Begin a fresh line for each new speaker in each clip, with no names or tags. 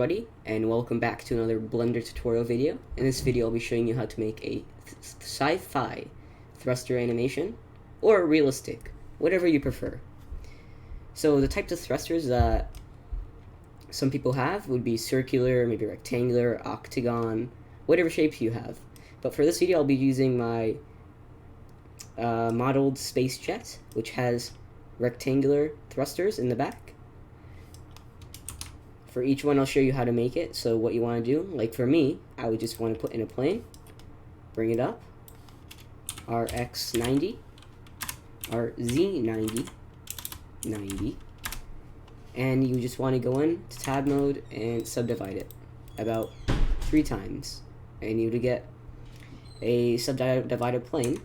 everybody, and welcome back to another Blender tutorial video. In this video I'll be showing you how to make a sci-fi thruster animation, or realistic, whatever you prefer. So the types of thrusters that some people have would be circular, maybe rectangular, octagon, whatever shape you have. But for this video I'll be using my modeled space jet, which has rectangular thrusters in the back. For each one, I'll show you how to make it. So what you want to do, like for me, I would just want to put in a plane, bring it up, RX90, RZ90, 90, and you just want to go in to tab mode and subdivide it about 3 times, and you would get a subdivided plane.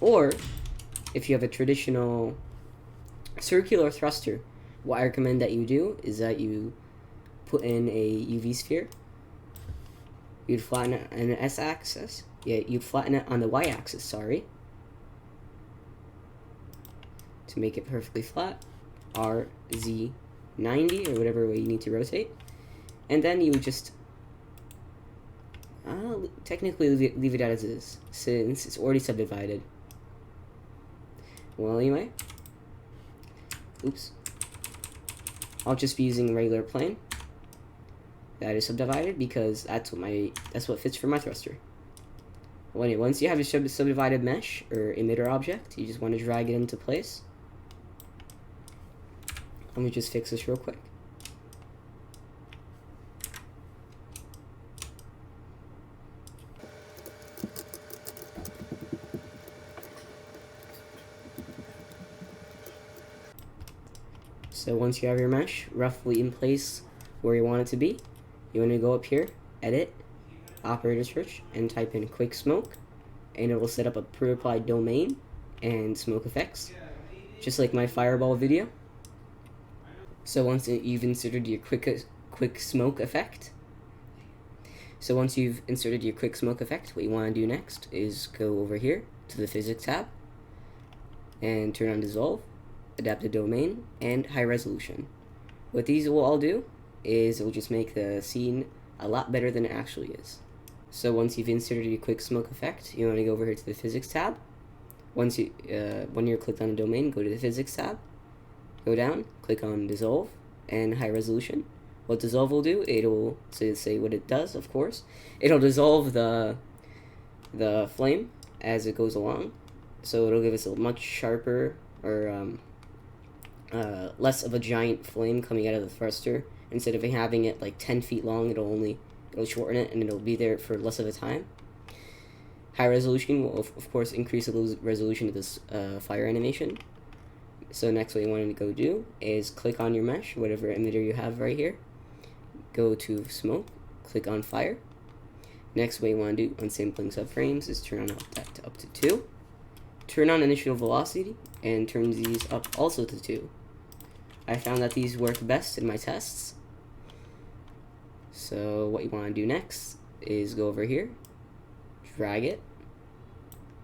Or if you have a traditional circular thruster, what I recommend that you do is that you put in a UV sphere. You'd flatten it on the S-axis. Yeah, you'd flatten it on the Y-axis, sorry. To make it perfectly flat. RZ90, or whatever way you need to rotate. And then you would just technically leave it as is, since it's already subdivided. Well, anyway. Oops. I'll just be using a regular plane that is subdivided, because that's what fits for my thruster. Well, anyway, once you have a subdivided mesh or emitter object, you just want to drag it into place. Let me just fix this real quick. So once you have your mesh roughly in place where you want it to be, you want to go up here, edit, operator search, and type in quick smoke, and it will set up a pre-applied domain and smoke effects, just like my fireball video. So once you've inserted your quick smoke effect, what you want to do next is go over here to the physics tab and turn on dissolve, adaptive domain, and high resolution. What these will all do is it will just make the scene a lot better than it actually is. So once you've inserted your quick smoke effect, you want to go over here to the physics tab. When you're clicked on the domain, go to the physics tab, go down, click on dissolve and high resolution. What dissolve will do, it'll say what it does, of course. It'll dissolve the flame as it goes along, so it'll give us a much sharper, or less of a giant flame coming out of the thruster. Instead of having it like 10 feet long, it'll shorten it, and it'll be there for less of a time. High resolution will of course increase the resolution of this fire animation. So next, what you want to go do is click on your mesh, whatever emitter you have right here. Go to smoke, click on fire. Next, what you want to do on sampling subframes is turn on that to up to 2. Turn on initial velocity and turn these up also to 2. I found that these work best in my tests. So what you want to do next is go over here, drag it,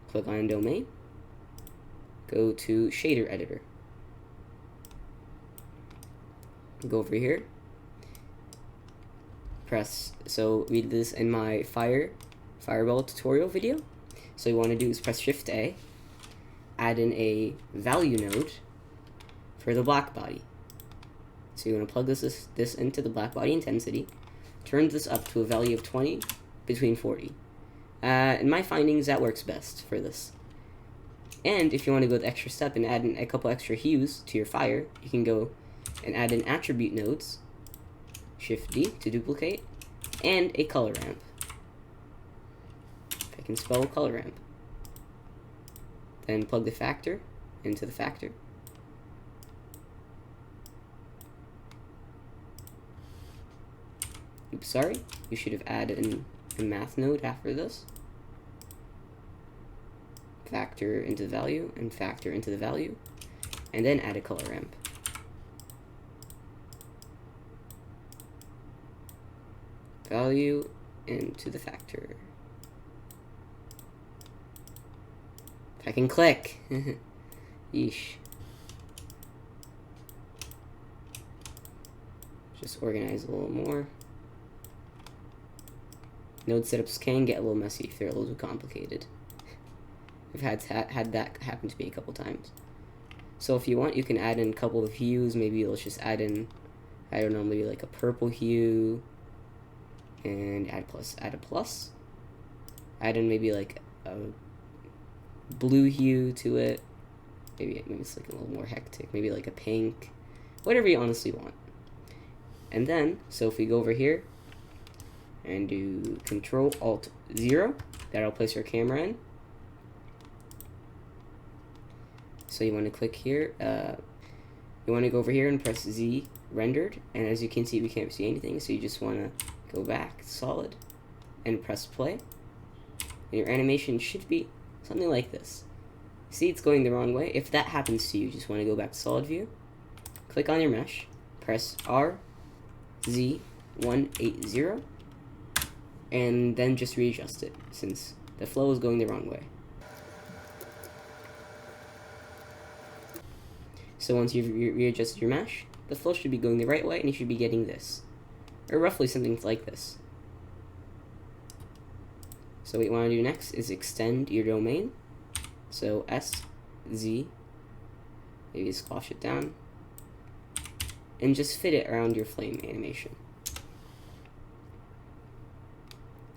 click on domain, go to shader editor, go over here, so we did this in my fireball tutorial video. So you want to do is press Shift A, add in a value node for the black body. So you want to plug this into the black body intensity, turn this up to a value of 20, between 40. In my findings, that works best for this. And if you want to go the extra step and add in a couple extra hues to your fire, you can go and add in attribute nodes, Shift D to duplicate, and a color ramp. If I can spell color ramp. Then plug the factor into the factor. Oops, sorry. You should have added in a math node after this. Factor into the value, and factor into the value, and then add a color ramp. Value into the factor. If I can click. Yeesh. Just organize a little more. Node setups can get a little messy if they're a little complicated. I've had that happen to me a couple times. So if you want, you can add in a couple of hues. Maybe let's just add in, I don't know, maybe like a purple hue, and add a plus. Add in maybe like a blue hue to it. Maybe it's like a little more hectic. Maybe like a pink, whatever you honestly want. And then, so if we go over here and do Control-Alt-0, that'll place our camera in. So you want to click here. You want to go over here and press Z rendered, and as you can see, we can't see anything. So you just want to go back solid and press play. And your animation should be something like this. See, it's going the wrong way. If that happens to you, just want to go back to solid view. Click on your mesh. Press RZ180, and then just readjust it since the flow is going the wrong way. So once you've readjusted your mesh, the flow should be going the right way, and you should be getting this, or roughly something like this. So what you want to do next is extend your domain. So SZ, maybe squash it down, and just fit it around your flame animation.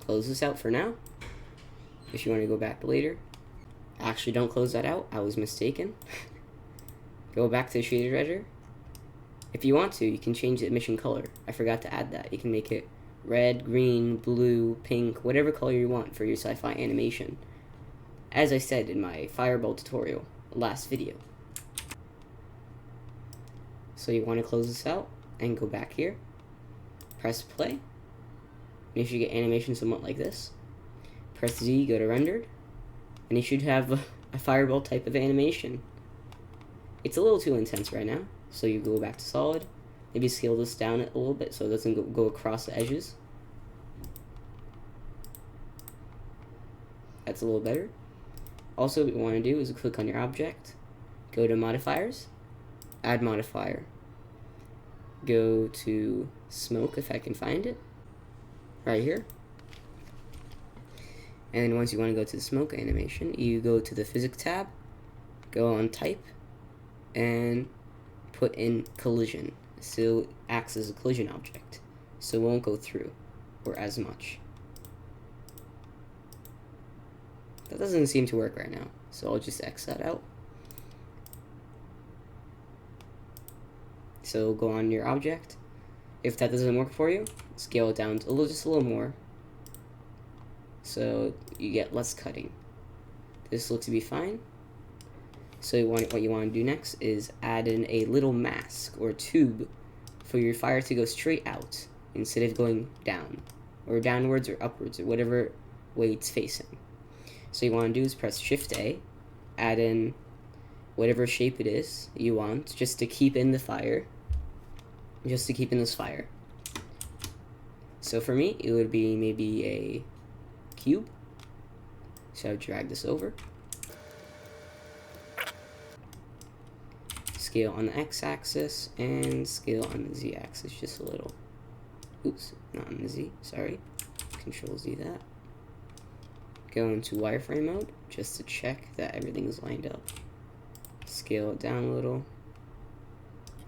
Close this out for now. If you want to go back later. Actually, don't close that out. I was mistaken. Go back to the shaded editor. If you want to, you can change the emission color. I forgot to add that. You can make it red, green, blue, pink, whatever color you want for your sci-fi animation, as I said in my fireball tutorial last video. So you want to close this out and go back here, press play, and you should get animation somewhat like this. Press Z, go to rendered, and you should have a fireball type of animation. It's a little too intense right now, so you go back to solid, maybe scale this down a little bit so it doesn't go across the edges. That's a little better. Also, what you want to do is click on your object, go to modifiers, add modifier, go to smoke if I can find it, right here. And once you want to go to the smoke animation, you go to the physics tab, go on type, and put in collision, so it acts as a collision object, so it won't go through or as much. That doesn't seem to work right now, so I'll just X that out. So go on your object. If that doesn't work for you, scale it down to just a little more, so you get less cutting. This looks to be fine. So what you want to do next is add in a little mask or tube for your fire to go straight out instead of going down, or downwards or upwards, or whatever way it's facing. So you want to do is press Shift A, add in whatever shape it is you want, just to keep in the fire, just to keep in this fire. So for me, it would be maybe a cube. So I would drag this over. Scale on the x-axis and scale on the z-axis just a little. Oops, not on the z, sorry. Control Z that. Go into wireframe mode just to check that everything is lined up. Scale it down a little.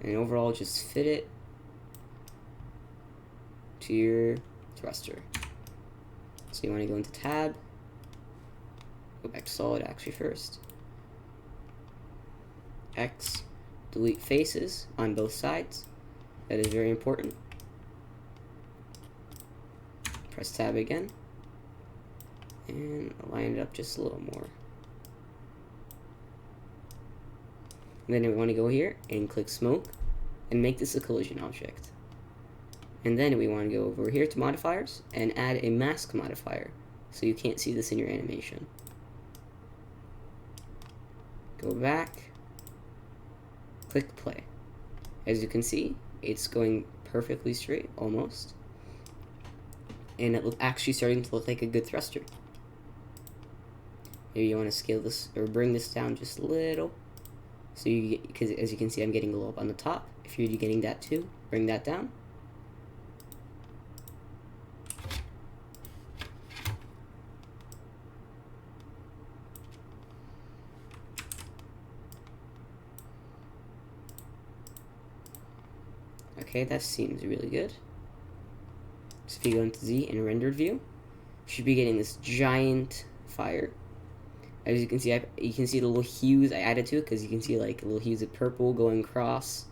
And overall just fit it to your thruster. So you want to go into tab, go back to solid actually first. X, delete faces on both sides. That is very important. Press tab again. And line it up just a little more. And then we want to go here and click smoke and make this a collision object. And then we want to go over here to modifiers and add a mask modifier so you can't see this in your animation. Go back, click play. As you can see, it's going perfectly straight, almost. And it actually starting to look like a good thruster. Maybe you want to scale this or bring this down just a little. So you get, because as you can see, I'm getting a little up on the top. If you're getting that too, bring that down. Okay, that seems really good. So if you go into Z and rendered view, you should be getting this giant fire. As you can see, you can see the little hues I added to it, because you can see like little hues of purple going across.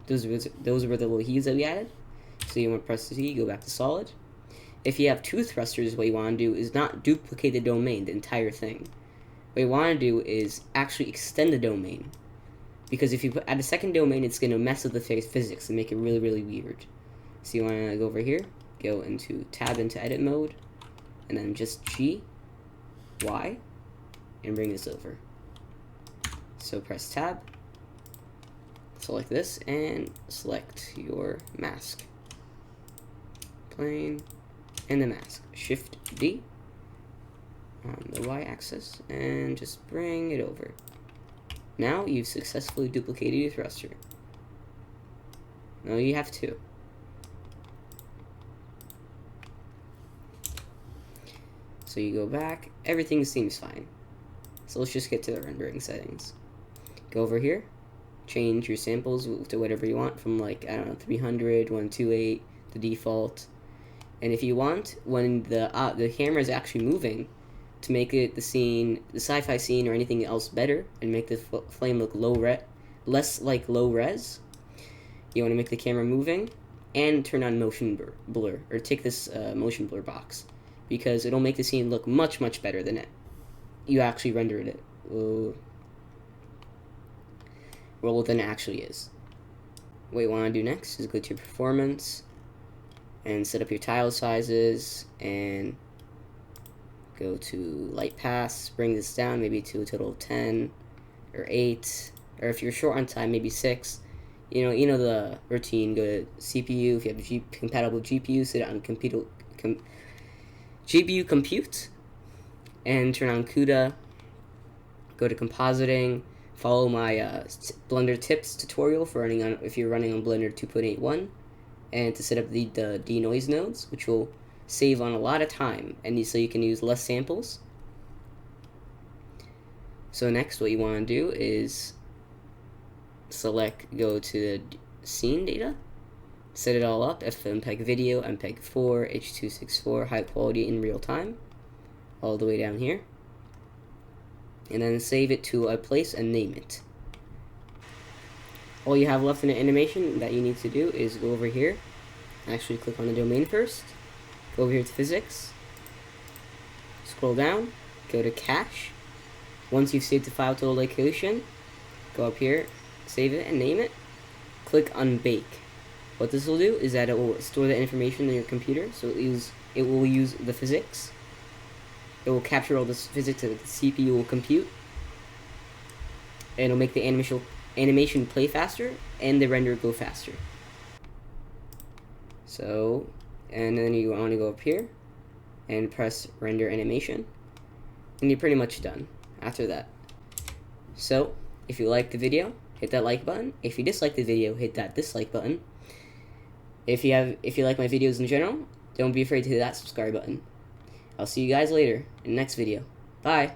Those were the little hues that we added. So you want to press Z, go back to solid. If you have two thrusters, what you want to do is not duplicate the domain, the entire thing. What you want to do is actually extend the domain. Because if you add a second domain, it's going to mess with the physics and make it really, really weird. So you want to go over here, go into tab into edit mode, and then just G, Y, and bring this over. So press tab, select this, and select your mask. Plane, and the mask. Shift D on the Y axis, and just bring it over. Now you've successfully duplicated your thruster. No, you have two. So you go back, everything seems fine. So let's just get to the rendering settings. Go over here, change your samples to whatever you want, from like, I don't know, 300, 128, the default. And if you want, when the camera is actually moving, to make it the sci-fi scene or anything else better, and make the flame look less like low res, you want to make the camera moving, and turn on motion blur, or take this motion blur box, because it'll make the scene look much, much better than you actually rendered it. Well, than it actually is. What you want to do next is go to performance, and set up your tile sizes, and go to light pass, bring this down maybe to a total of 10 or 8, or if you're short on time, maybe 6. You know the routine. Go to CPU, if you have compatible GPU, set it on GPU compute, and turn on CUDA. Go to compositing, follow my Blender tips tutorial for if you're running on Blender 2.81, and to set up the denoise nodes, which will save on a lot of time, and so you can use less samples. So next, what you want to do is go to the scene data, set it all up, FMPEG video, MPEG 4, H.264, high quality in real time, all the way down here, and then save it to a place and name it. All you have left in the animation that you need to do is go over here, actually click on the domain first, go over here to physics, scroll down, go to cache. Once you've saved the file to a location, go up here, save it and name it, click on bake. What this will do is that it will store the information in your computer, so it will use the physics. It will capture all this physics that the CPU will compute, and it'll make the animation play faster and the render go faster. So, and then you want to go up here and press render animation, and you're pretty much done after that. So if you liked the video, hit that like button. If you dislike the video, hit that dislike button. If you like my videos in general, don't be afraid to hit that subscribe button. I'll see you guys later in the next video. Bye.